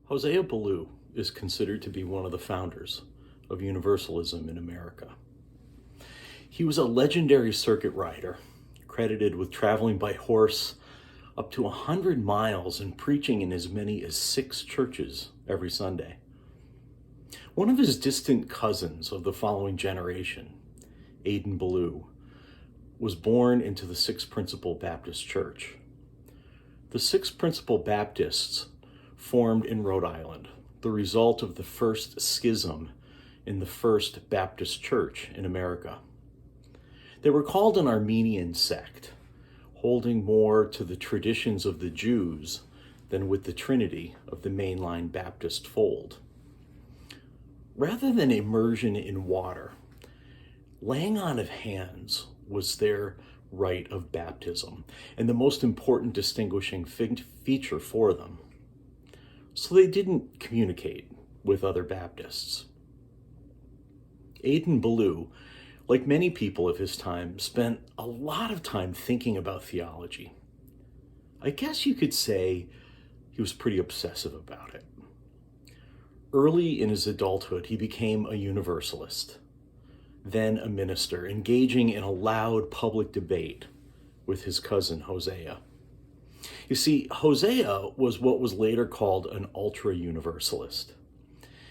Hosea Ballou is considered to be one of the founders of Universalism in America. He was a legendary circuit rider, credited with traveling by horse up to 100 miles and preaching in as many as 6 churches every Sunday. One of his distant cousins of the following generation, Aidan Ballou, was born into the Sixth Principle Baptist Church. The Sixth Principle Baptists formed in Rhode Island, the result of the first schism in the First Baptist Church in America. They were called an Armenian sect, holding more to the traditions of the Jews than with the Trinity of the mainline Baptist fold. Rather than immersion in water, laying on of hands was their rite of baptism and the most important distinguishing feature for them. So they didn't communicate with other Baptists. Aidan Ballou, like many people of his time, spent a lot of time thinking about theology. I guess you could say he was pretty obsessive about it. Early in his adulthood, he became a Universalist, then a minister, engaging in a loud public debate with his cousin Hosea. You see, Hosea was what was later called an ultra-universalist.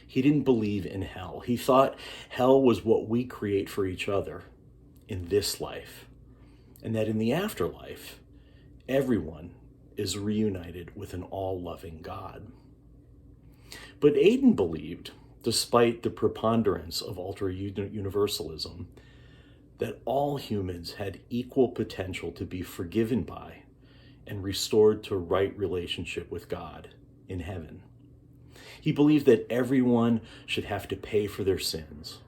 He didn't believe in hell. He thought hell was what we create for each other in this life, and that in the afterlife, everyone is reunited with an all-loving God. But Aidan believed, despite the preponderance of ultra-universalism, that all humans had equal potential to be forgiven by and restored to right relationship with God in heaven. He believed that everyone should have to pay for their sins,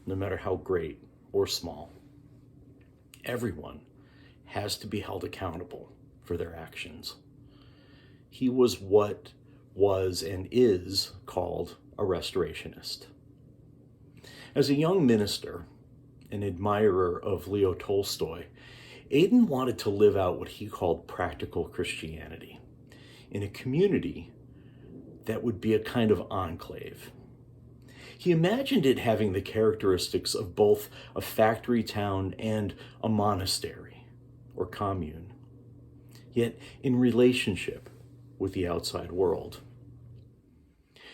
no matter how great or small. Everyone has to be held accountable for their actions. He was what was and is called a restorationist. As a young minister, an admirer of Leo Tolstoy, Aidan wanted to live out what he called practical Christianity in a community that would be a kind of enclave. He imagined it having the characteristics of both a factory town and a monastery or commune, yet in relationship with the outside world.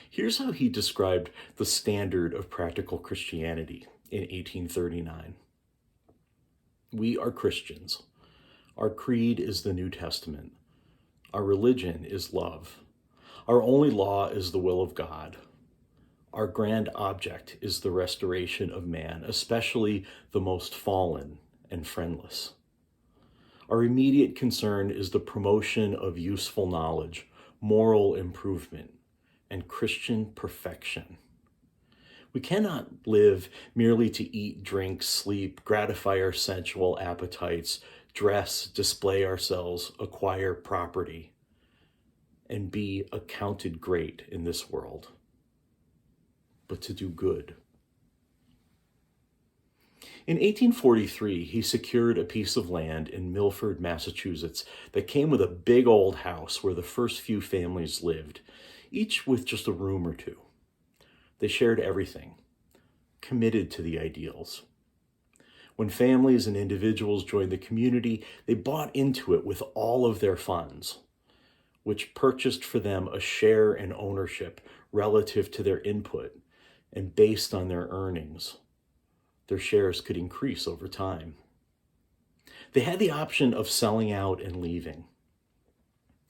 Here's how he described the standard of practical Christianity in 1839. We are Christians. Our creed is the New Testament. Our religion is love. Our only law is the will of God. Our grand object is the restoration of man, especially the most fallen and friendless. Our immediate concern is the promotion of useful knowledge, moral improvement, and Christian perfection. We cannot live merely to eat, drink, sleep, gratify our sensual appetites, dress, display ourselves, acquire property, and be accounted great in this world, but to do good. In 1843, he secured a piece of land in Milford, Massachusetts that came with a big old house where the first few families lived, each with just a room or two. They shared everything, committed to the ideals. When families and individuals joined the community, they bought into it with all of their funds, which purchased for them a share in ownership relative to their input, and based on their earnings, their shares could increase over time. They had the option of selling out and leaving.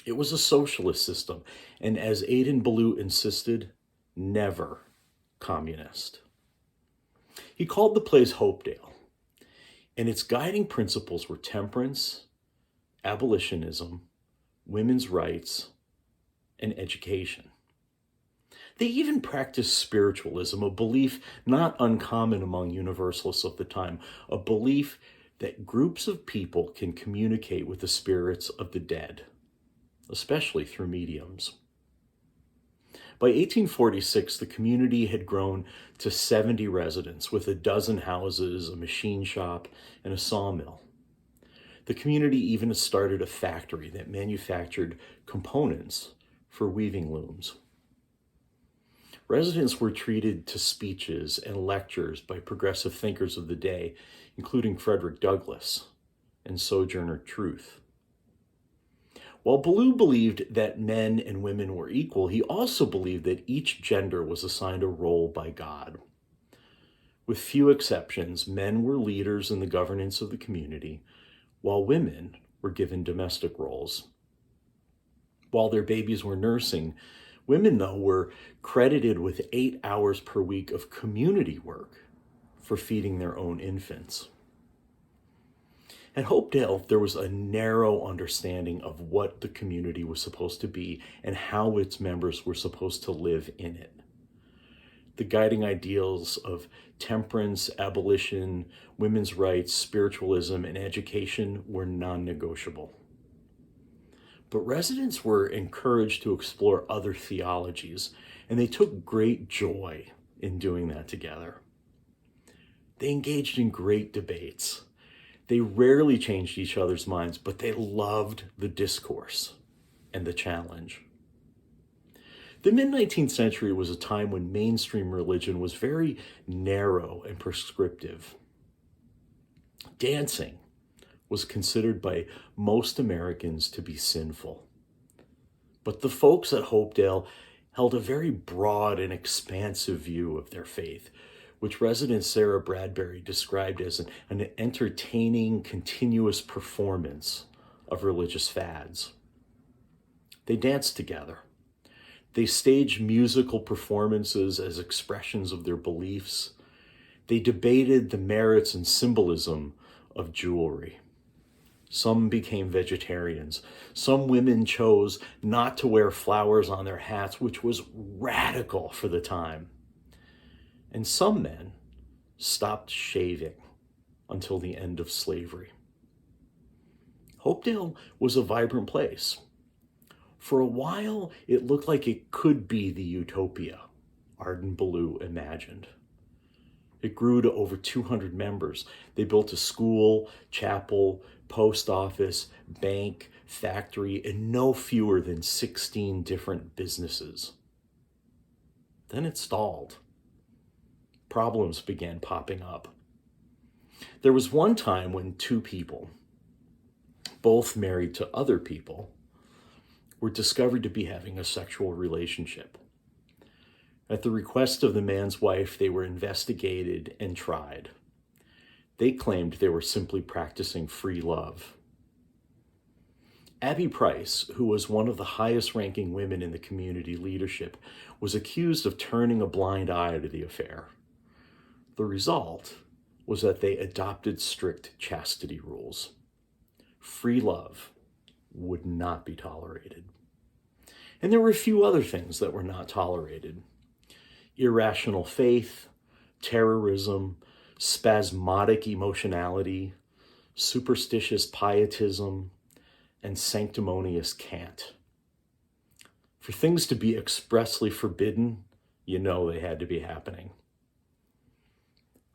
It was a socialist system, and as Aidan Ballou insisted, never communist. He called the place Hopedale, and its guiding principles were temperance, abolitionism, women's rights, and education. They even practiced spiritualism, a belief not uncommon among Universalists of the time, a belief that groups of people can communicate with the spirits of the dead, especially through mediums. By 1846, the community had grown to 70 residents with a dozen houses, a machine shop, and a sawmill. The community even started a factory that manufactured components for weaving looms. Residents were treated to speeches and lectures by progressive thinkers of the day, including Frederick Douglass and Sojourner Truth. While Ballou believed that men and women were equal, he also believed that each gender was assigned a role by God. With few exceptions, men were leaders in the governance of the community, while women were given domestic roles. While their babies were nursing, women, though, were credited with 8 hours per week of community work for feeding their own infants. At Hopedale, there was a narrow understanding of what the community was supposed to be and how its members were supposed to live in it. The guiding ideals of temperance, abolition, women's rights, spiritualism, and education were non-negotiable. But residents were encouraged to explore other theologies, and they took great joy in doing that together. They engaged in great debates. They rarely changed each other's minds, but they loved the discourse and the challenge. The mid-19th century was a time when mainstream religion was very narrow and prescriptive. Dancing was considered by most Americans to be sinful. But the folks at Hopedale held a very broad and expansive view of their faith, which resident Sarah Bradbury described as an entertaining, continuous performance of religious fads. They danced together. They staged musical performances as expressions of their beliefs. They debated the merits and symbolism of jewelry. Some became vegetarians. Some women chose not to wear flowers on their hats, which was radical for the time. And some men stopped shaving until the end of slavery. Hopedale was a vibrant place. For a while, it looked like it could be the utopia Arden Ballou imagined. It grew to over 200 members. They built a school, chapel, post office, bank, factory, and no fewer than 16 different businesses. Then it stalled. Problems began popping up. There was one time when two people, both married to other people, were discovered to be having a sexual relationship. At the request of the man's wife, they were investigated and tried. They claimed they were simply practicing free love. Abby Price, who was one of the highest-ranking women in the community leadership, was accused of turning a blind eye to the affair. The result was that they adopted strict chastity rules. Free love would not be tolerated. And there were a few other things that were not tolerated. Irrational faith, terrorism, spasmodic emotionality, superstitious pietism, and sanctimonious cant. For things to be expressly forbidden, you know they had to be happening.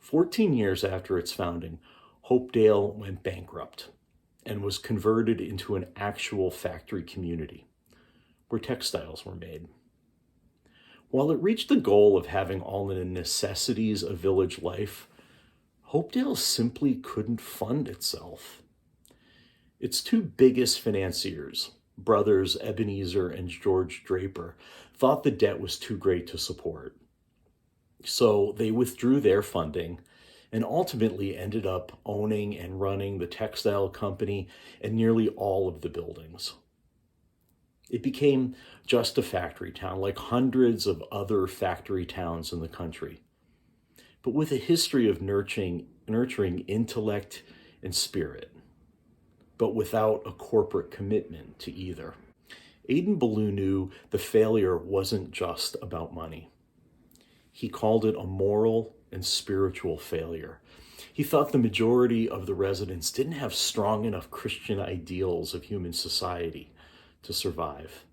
14 years after its founding, Hopedale went bankrupt and was converted into an actual factory community where textiles were made. While it reached the goal of having all the necessities of village life, Hopedale simply couldn't fund itself. Its two biggest financiers, brothers Ebenezer and George Draper, thought the debt was too great to support. So they withdrew their funding and ultimately ended up owning and running the textile company and nearly all of the buildings. It became just a factory town, like hundreds of other factory towns in the country, but with a history of nurturing intellect and spirit, but without a corporate commitment to either. Arden Ballou knew the failure wasn't just about money. He called it a moral and spiritual failure. He thought the majority of the residents didn't have strong enough Christian ideals of human society to survive.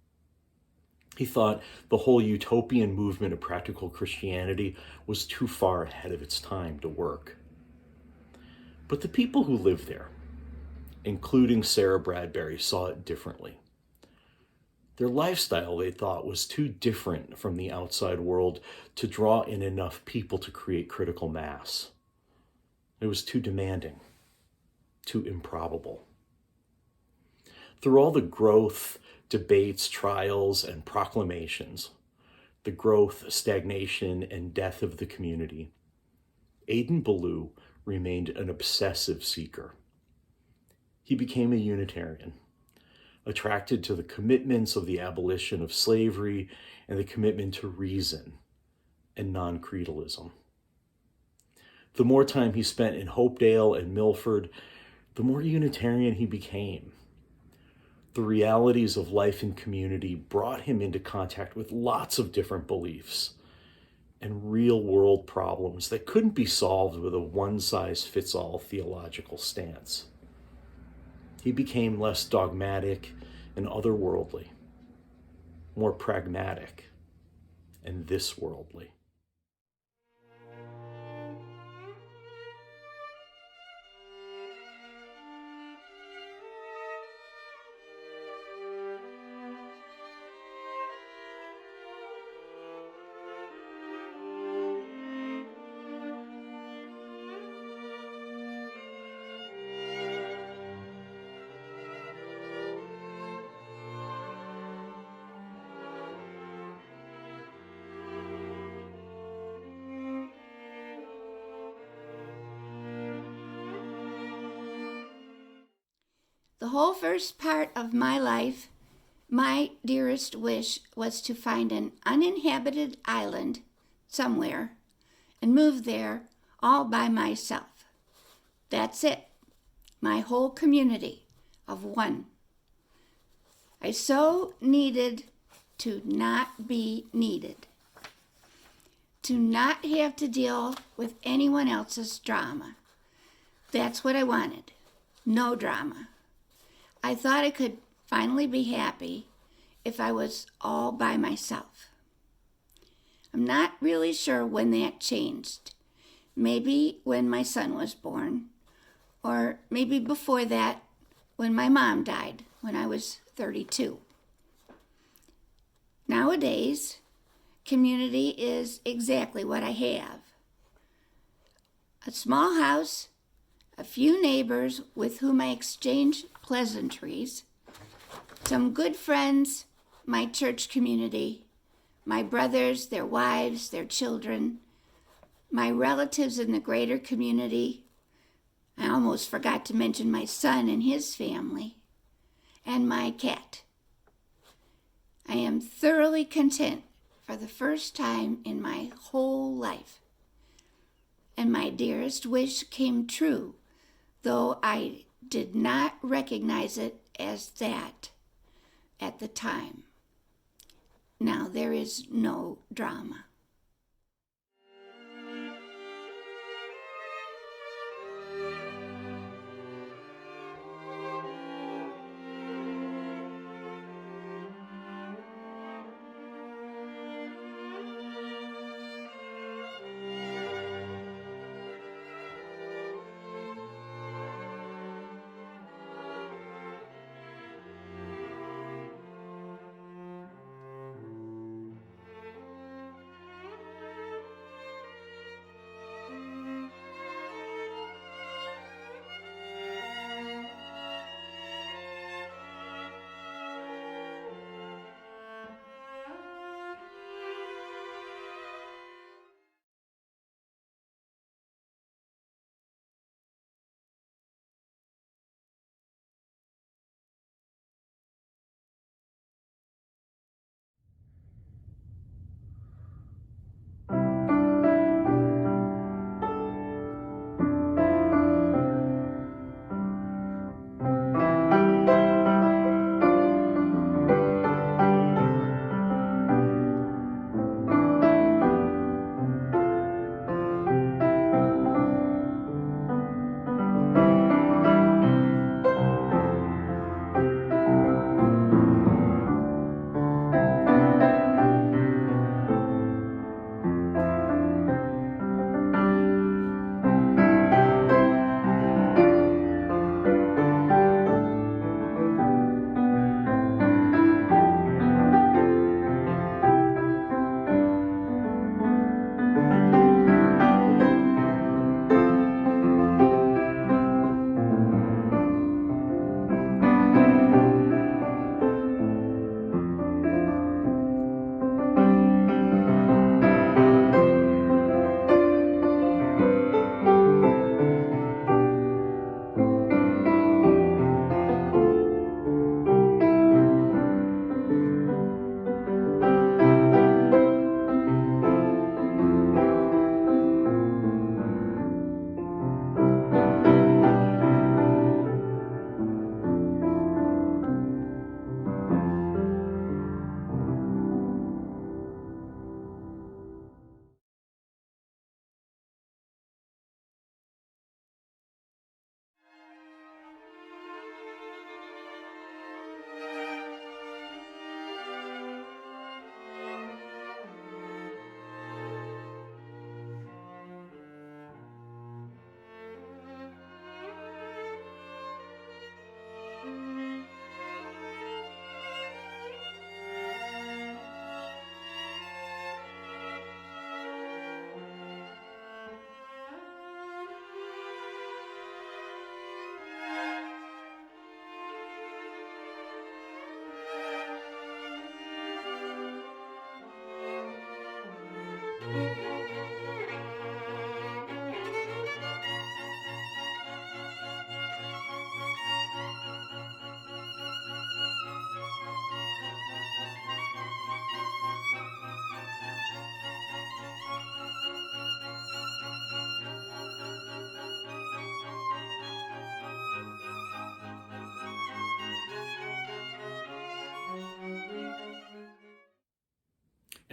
He thought the whole utopian movement of practical Christianity was too far ahead of its time to work. But the people who lived there, including Sarah Bradbury, saw it differently. Their lifestyle, they thought, was too different from the outside world to draw in enough people to create critical mass. It was too demanding, too improbable. Through all the growth, debates, trials, and proclamations, the growth, stagnation, and death of the community, Aidan Ballou remained an obsessive seeker. He became a Unitarian, attracted to the commitments of the abolition of slavery and the commitment to reason and non-creedalism. The more time he spent in Hopedale and Milford, the more Unitarian he became. The realities of life in community brought him into contact with lots of different beliefs and real-world problems that couldn't be solved with a one-size-fits-all theological stance. He became less dogmatic and otherworldly, more pragmatic and this-worldly. The whole first part of my life, my dearest wish was to find an uninhabited island somewhere and move there all by myself. That's it, my whole community of one. I so needed to not be needed, to not have to deal with anyone else's drama. That's what I wanted, no drama. I thought I could finally be happy if I was all by myself. I'm not really sure when that changed. Maybe when my son was born, or maybe before that when my mom died when I was 32. Nowadays, community is exactly what I have. A small house, a few neighbors with whom I exchange pleasantries, some good friends, my church community, my brothers, their wives, their children, my relatives in the greater community. I almost forgot to mention my son and his family, and my cat. I am thoroughly content for the first time in my whole life. And my dearest wish came true, though I did not recognize it as that at the time. Now there is no drama.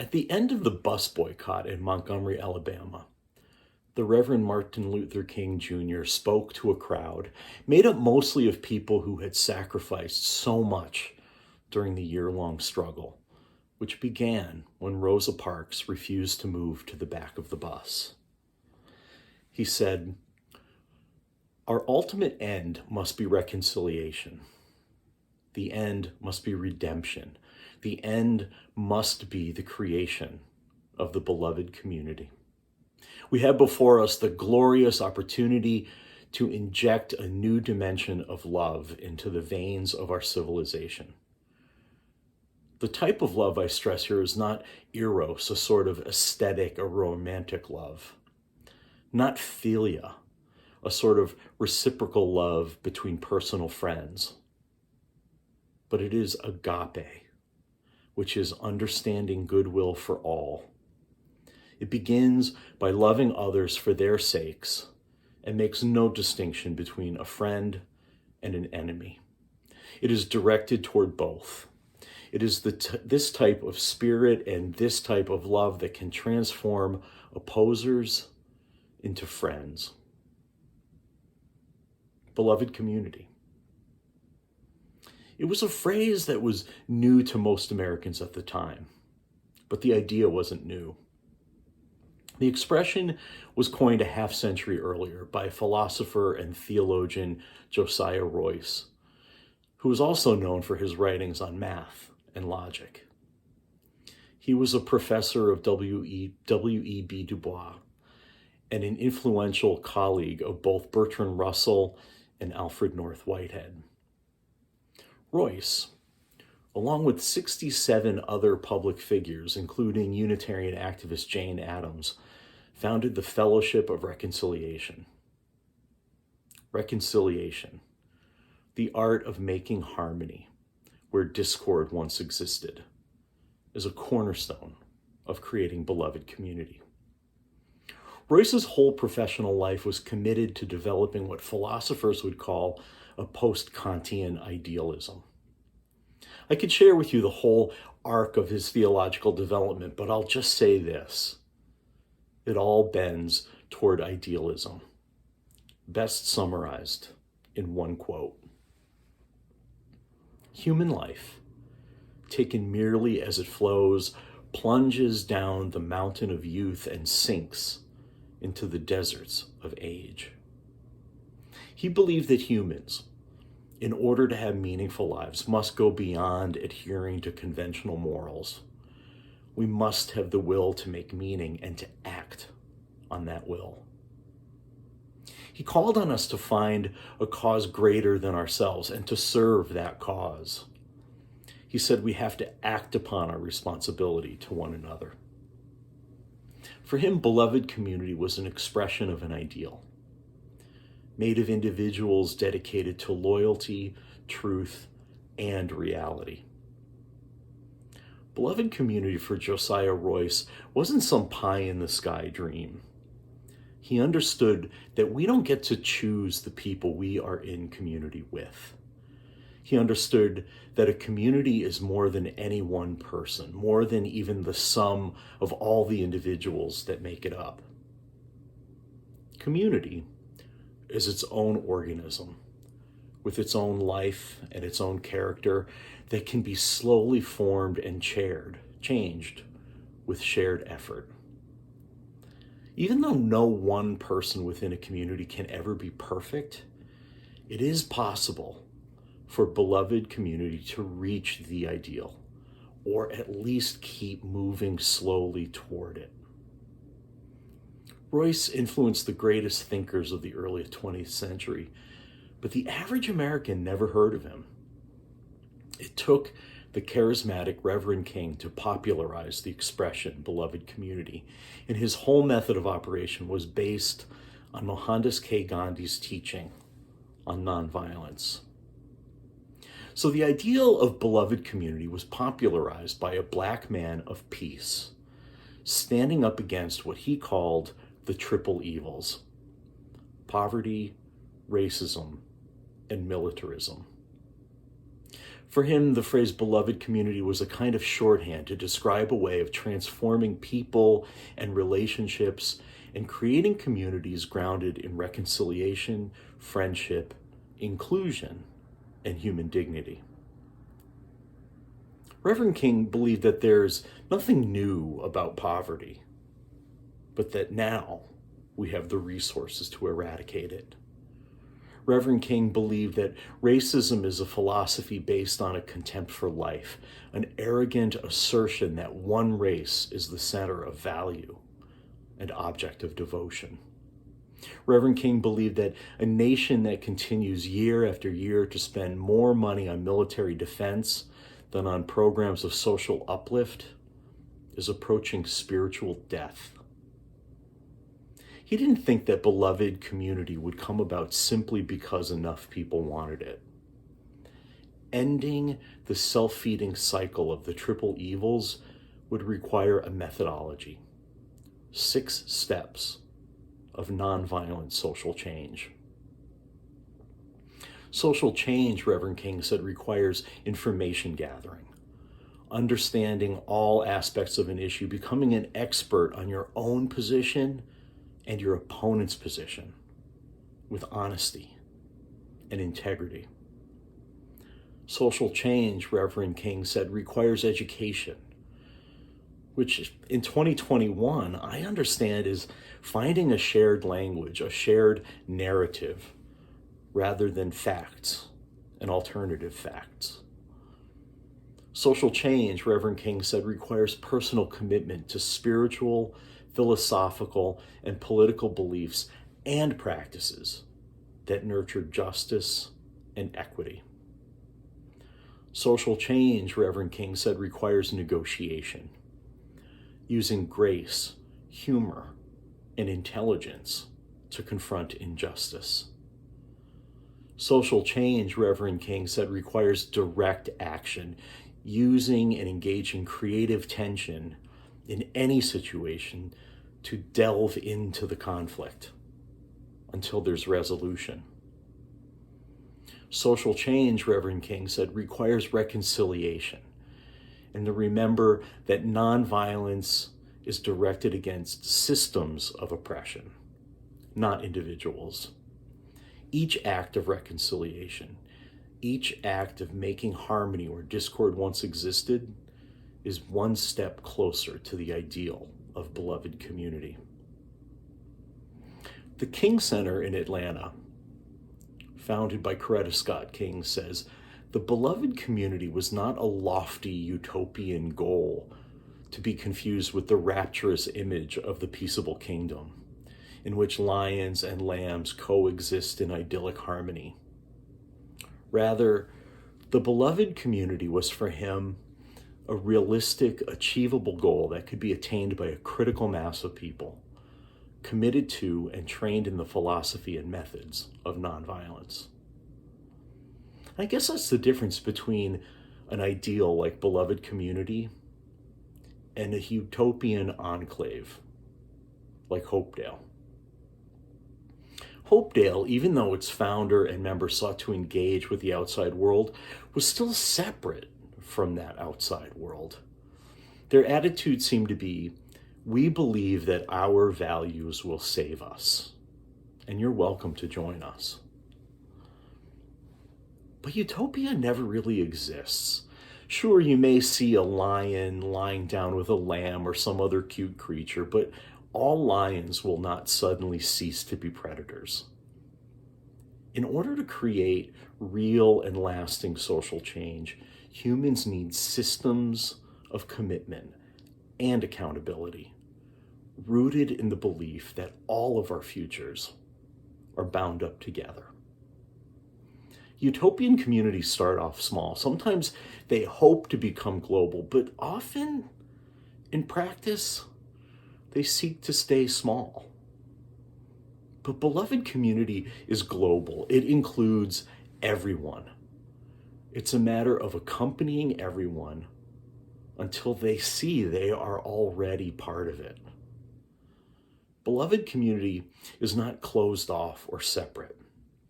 At the end of the bus boycott in Montgomery, Alabama, the Reverend Martin Luther King Jr. spoke to a crowd made up mostly of people who had sacrificed so much during the year-long struggle, which began when Rosa Parks refused to move to the back of the bus. He said, "Our ultimate end must be reconciliation. The end must be redemption. The end must be the creation of the beloved community. We have before us the glorious opportunity to inject a new dimension of love into the veins of our civilization. The type of love I stress here is not eros, a sort of aesthetic or romantic love, not philia, a sort of reciprocal love between personal friends, but it is agape, which is understanding goodwill for all. It begins by loving others for their sakes and makes no distinction between a friend and an enemy. It is directed toward both. It is this type of spirit and this type of love that can transform opposers into friends." Beloved community. It was a phrase that was new to most Americans at the time, but the idea wasn't new. The expression was coined a half-century earlier by philosopher and theologian Josiah Royce, who was also known for his writings on math and logic. He was a professor of W.E.B. Du Bois and an influential colleague of both Bertrand Russell and Alfred North Whitehead. Royce, along with 67 other public figures, including Unitarian activist Jane Addams, founded the Fellowship of Reconciliation. Reconciliation, the art of making harmony where discord once existed, is a cornerstone of creating beloved community. Royce's whole professional life was committed to developing what philosophers would call a post-Kantian idealism. I could share with you the whole arc of his theological development, but I'll just say this. It all bends toward idealism, best summarized in one quote. Human life, taken merely as it flows, plunges down the mountain of youth and sinks into the deserts of age. He believed that humans, in order to have meaningful lives, must go beyond adhering to conventional morals. We must have the will to make meaning and to act on that will. He called on us to find a cause greater than ourselves and to serve that cause. He said we have to act upon our responsibility to one another. For him, beloved community was an expression of an ideal, made of individuals dedicated to loyalty, truth, and reality. Beloved community for Josiah Royce wasn't some pie-in-the-sky dream. He understood that we don't get to choose the people we are in community with. He understood that a community is more than any one person, more than even the sum of all the individuals that make it up. Community is its own organism, with its own life and its own character that can be slowly formed and changed with shared effort. Even though no one person within a community can ever be perfect, it is possible for beloved community to reach the ideal, or at least keep moving slowly toward it. Royce influenced the greatest thinkers of the early 20th century, but the average American never heard of him. It took the charismatic Reverend King to popularize the expression beloved community, and his whole method of operation was based on Mohandas K. Gandhi's teaching on nonviolence. So the ideal of beloved community was popularized by a black man of peace, standing up against what he called the triple evils: poverty, racism, and militarism. For him, the phrase beloved community was a kind of shorthand to describe a way of transforming people and relationships and creating communities grounded in reconciliation, friendship, inclusion, and human dignity. Reverend King believed that there's nothing new about poverty, but that now we have the resources to eradicate it. Reverend King believed that racism is a philosophy based on a contempt for life, an arrogant assertion that one race is the center of value and object of devotion. Reverend King believed that a nation that continues year after year to spend more money on military defense than on programs of social uplift is approaching spiritual death. He didn't think that beloved community would come about simply because enough people wanted it. Ending the self-feeding cycle of the triple evils would require a methodology, 6 steps of nonviolent social change. Social change, Reverend King said, requires information gathering, understanding all aspects of an issue, becoming an expert on your own position and your opponent's position with honesty and integrity. Social change, Reverend King said, requires education, which in 2021, I understand is finding a shared language, a shared narrative, rather than facts and alternative facts. Social change, Reverend King said, requires personal commitment to spiritual, philosophical, and political beliefs and practices that nurture justice and equity. Social change, Reverend King said, requires negotiation, using grace, humor, and intelligence to confront injustice. Social change, Reverend King said, requires direct action, using and engaging creative tension in any situation to delve into the conflict until there's resolution. Social change, Reverend King said, requires reconciliation, and to remember that nonviolence is directed against systems of oppression, not individuals. Each act of reconciliation, each act of making harmony where discord once existed, is one step closer to the ideal of beloved community. The King Center in Atlanta, founded by Coretta Scott King, says, the beloved community was not a lofty utopian goal to be confused with the rapturous image of the peaceable kingdom, in which lions and lambs coexist in idyllic harmony. Rather, the beloved community was for him a realistic, achievable goal that could be attained by a critical mass of people committed to and trained in the philosophy and methods of nonviolence. I guess that's the difference between an ideal like beloved community and a utopian enclave like Hopedale. Hopedale, even though its founder and members sought to engage with the outside world, was still separate from that outside world. Their attitude seemed to be, we believe that our values will save us, and you're welcome to join us. But utopia never really exists. Sure, you may see a lion lying down with a lamb or some other cute creature, but all lions will not suddenly cease to be predators. In order to create real and lasting social change, humans need systems of commitment and accountability, rooted in the belief that all of our futures are bound up together. Utopian communities start off small. Sometimes they hope to become global, but often, in practice, they seek to stay small. But beloved community is global. It includes everyone. It's a matter of accompanying everyone until they see they are already part of it. Beloved community is not closed off or separate.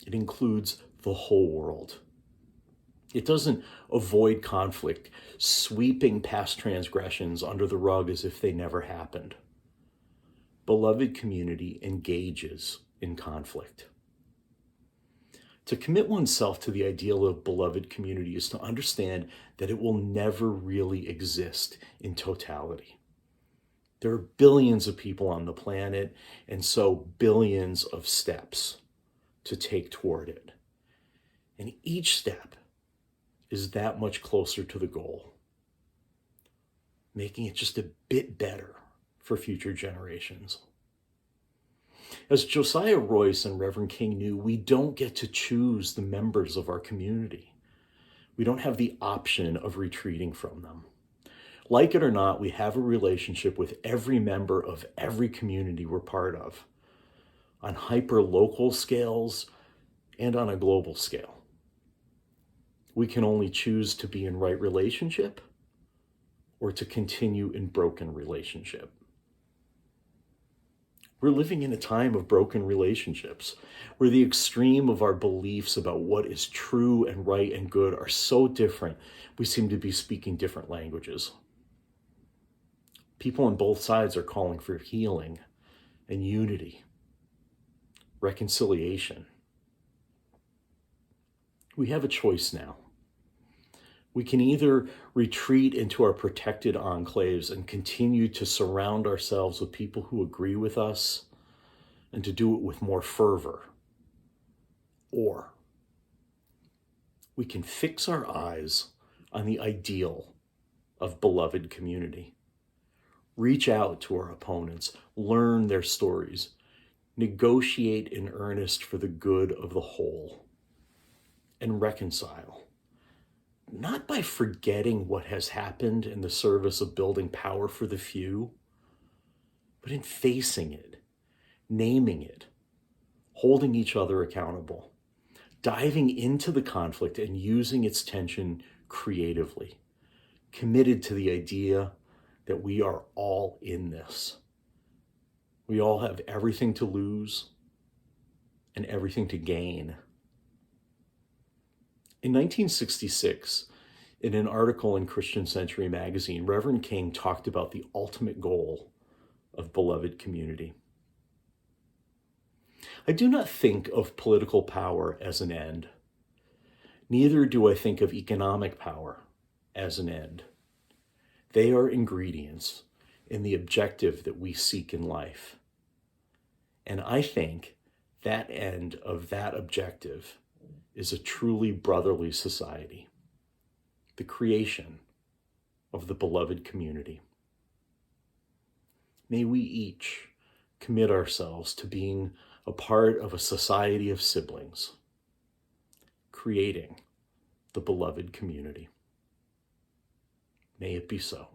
It includes the whole world. It doesn't avoid conflict, sweeping past transgressions under the rug as if they never happened. Beloved community engages in conflict. To commit oneself to the ideal of beloved community is to understand that it will never really exist in totality. There are billions of people on the planet, and so billions of steps to take toward it. And each step is that much closer to the goal, making it just a bit better for future generations. As Josiah Royce and Reverend King knew, we don't get to choose the members of our community. We don't have the option of retreating from them. Like it or not, we have a relationship with every member of every community we're part of, on hyper-local scales and on a global scale. We can only choose to be in right relationship or to continue in broken relationship. We're living in a time of broken relationships, where the extreme of our beliefs about what is true and right and good are so different, we seem to be speaking different languages. People on both sides are calling for healing and unity, reconciliation. We have a choice now. We can either retreat into our protected enclaves and continue to surround ourselves with people who agree with us and to do it with more fervor, or we can fix our eyes on the ideal of beloved community, reach out to our opponents, learn their stories, negotiate in earnest for the good of the whole, and reconcile. Not by forgetting what has happened in the service of building power for the few, but in facing it, naming it, holding each other accountable, diving into the conflict and using its tension creatively, committed to the idea that we are all in this. We all have everything to lose and everything to gain. In 1966, in an article in Christian Century magazine, Reverend King talked about the ultimate goal of beloved community. I do not think of political power as an end. Neither do I think of economic power as an end. They are ingredients in the objective that we seek in life. And I think that end of that objective is a truly brotherly society, the creation of the beloved community. May we each commit ourselves to being a part of a society of siblings, creating the beloved community. May it be so.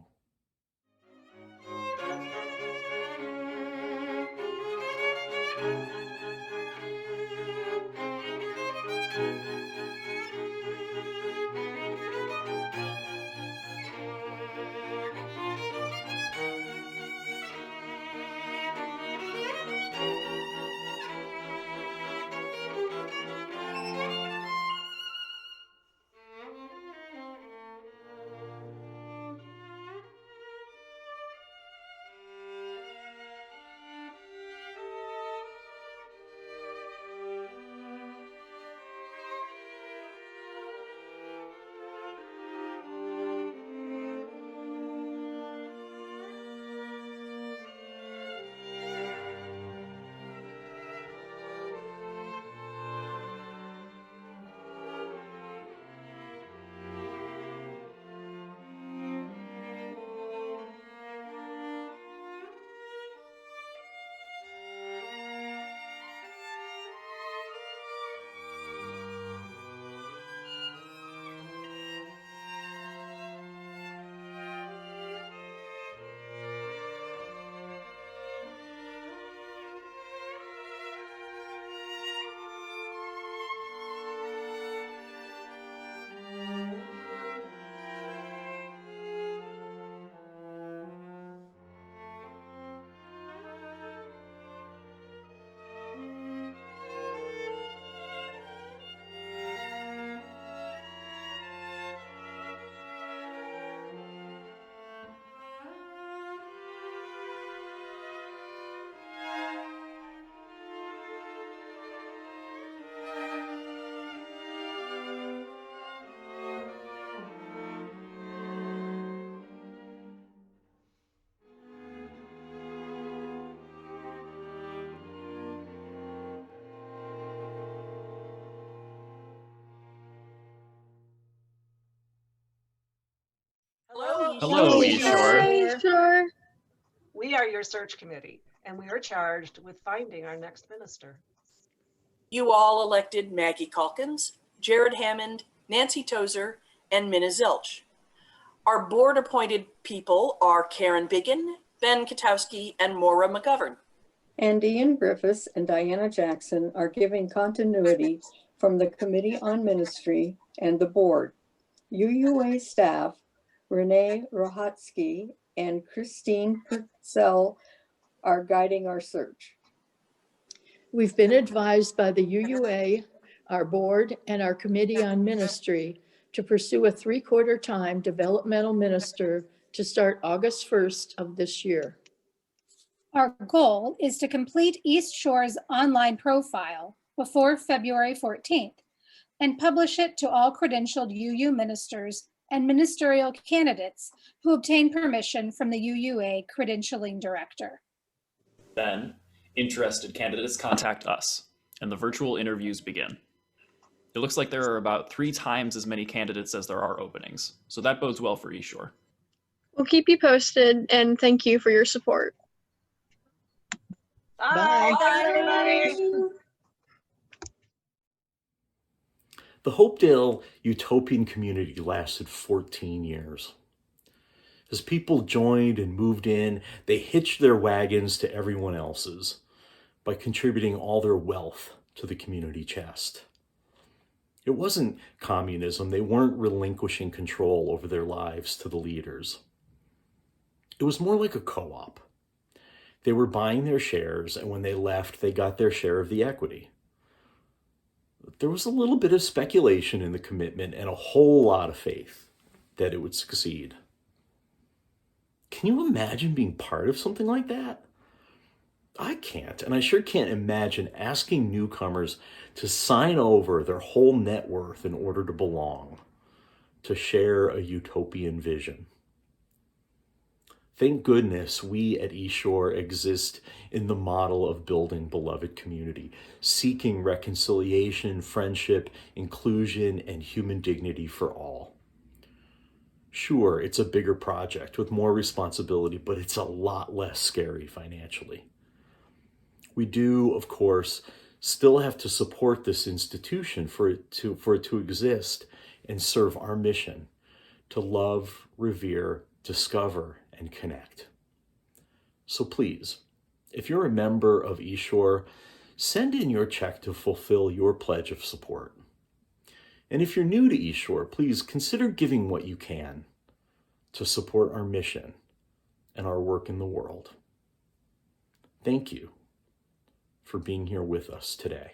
Hello, Eashore. Hi, Shore. We are your search committee, and we are charged with finding our next minister. You all elected Maggie Calkins, Jared Hammond, Nancy Tozer, and Minna Zilch. Our board-appointed people are Karen Biggin, Ben Katowski, and Maura McGovern. And Ian Griffiths and Diana Jackson are giving continuity from the Committee on Ministry and the board. UUA staff, Renee Rohatsky and Christine Purcell, are guiding our search. We've been advised by the UUA, our board, and our Committee on Ministry to pursue a 3/4 time developmental minister to start August 1st of this year. Our goal is to complete East Shore's online profile before February 14th and publish it to all credentialed UU ministers and ministerial candidates who obtain permission from the UUA credentialing director. Then, interested candidates contact us, and the virtual interviews begin. It looks like there are about 3 times as many candidates as there are openings, so that bodes well for Eashore. We'll keep you posted, and thank you for your support. Bye, everybody. The Hopedale utopian community lasted 14 years. As people joined and moved in, they hitched their wagons to everyone else's by contributing all their wealth to the community chest. It wasn't communism. They weren't relinquishing control over their lives to the leaders. It was more like a co-op. They were buying their shares, and when they left, they got their share of the equity. There was a little bit of speculation in the commitment and a whole lot of faith that it would succeed. Can you imagine being part of something like that? I can't, and I sure can't imagine asking newcomers to sign over their whole net worth in order to belong, to share a utopian vision. Thank goodness we at Eashore exist in the model of building beloved community, seeking reconciliation, friendship, inclusion, and human dignity for all. Sure, it's a bigger project with more responsibility, but it's a lot less scary financially. We do, of course, still have to support this institution for it to exist and serve our mission to love, revere, discover, and connect. So please, if you're a member of Eashore, send in your check to fulfill your pledge of support. And if you're new to Eashore, please consider giving what you can to support our mission and our work in the world. Thank you for being here with us today.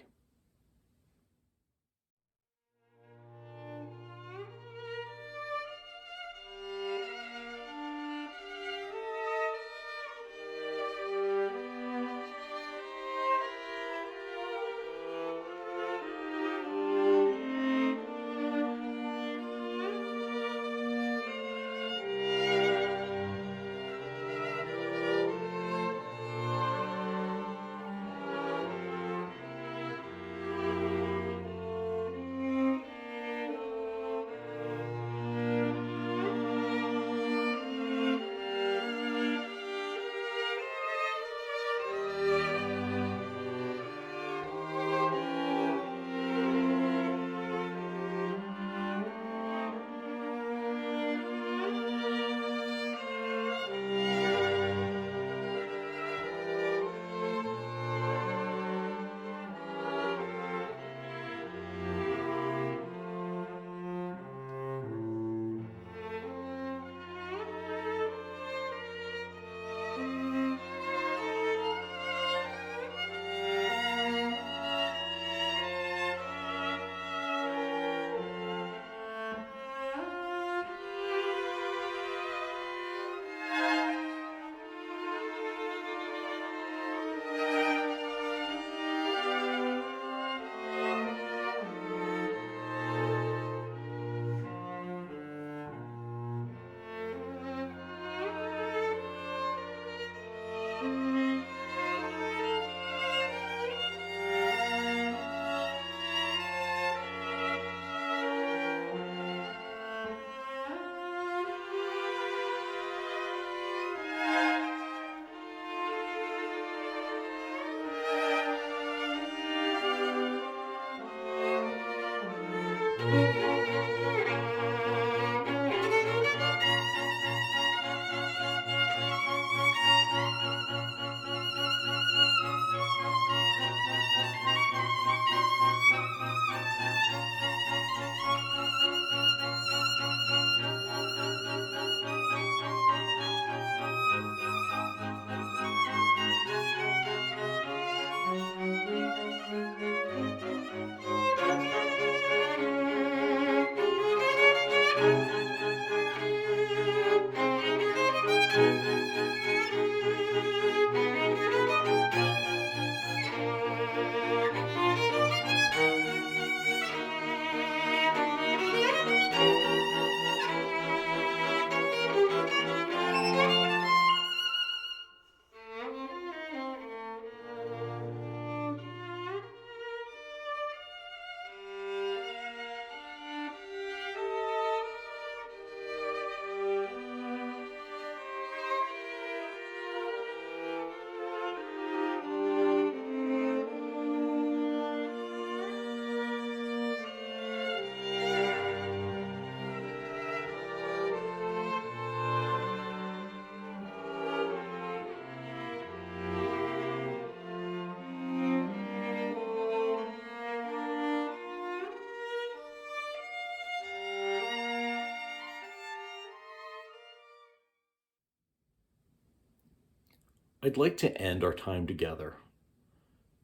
I'd like to end our time together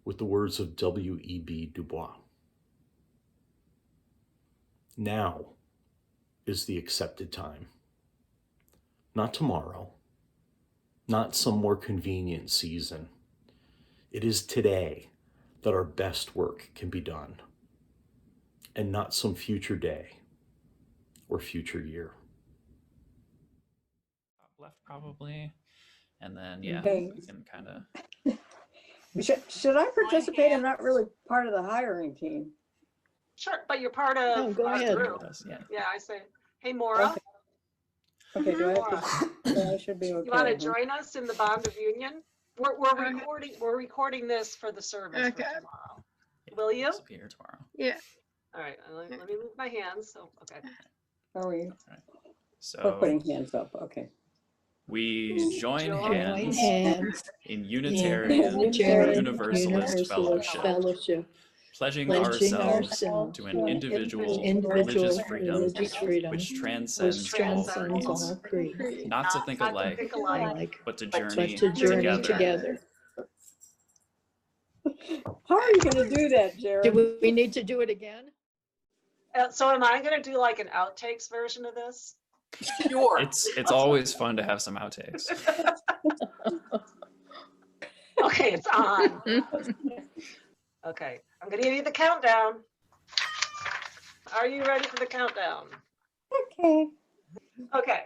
with the words of W.E.B. Du Bois. Now is the accepted time. Not tomorrow, not some more convenient season. It is today that our best work can be done, and not some future day or future year. Top left probably. And then, yeah, Okay. we can kind of. Should I participate? I'm not really part of the hiring team. Sure, but you're part of Oh, go our ahead. group. Yeah. Yeah, I say, hey, Maura, Okay, do I have to? Yeah, I should be okay. you want to huh? join us in the bond of union? We're recording this for the service for Okay. tomorrow. Will you? Be here tomorrow. Yeah. All right, let me move my hands. So, okay. Are we? We're So putting hands up. Okay. we join Join hands hands in in Unitarian Unitarian Universalist Fellowship, Fellowship, pledging pledging ourselves ourselves to an individual individual religious freedom which transcends all transcends creeds, all creeds, not to think Not to alike, think alike. like, but to but journey to journey together. together. How are you going to do that, Jared? Do we need to do it again? So am I going to do like an outtakes version of this? Sure. It's always fun to have some outtakes. Okay, it's on. Okay, I'm going to give you the countdown. Are you ready for the countdown? Okay. Okay,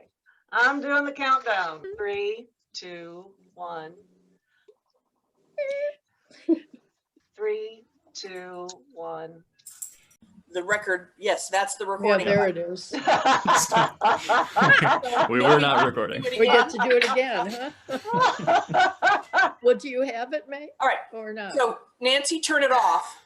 I'm doing the countdown. 3, 2, 1. 3, 2, 1. The record, yes, that's the Yeah, recording. there it is. We were not recording. We get to do it again, huh? Well, do you have it, May, All right, or not? so Nancy, turn it off.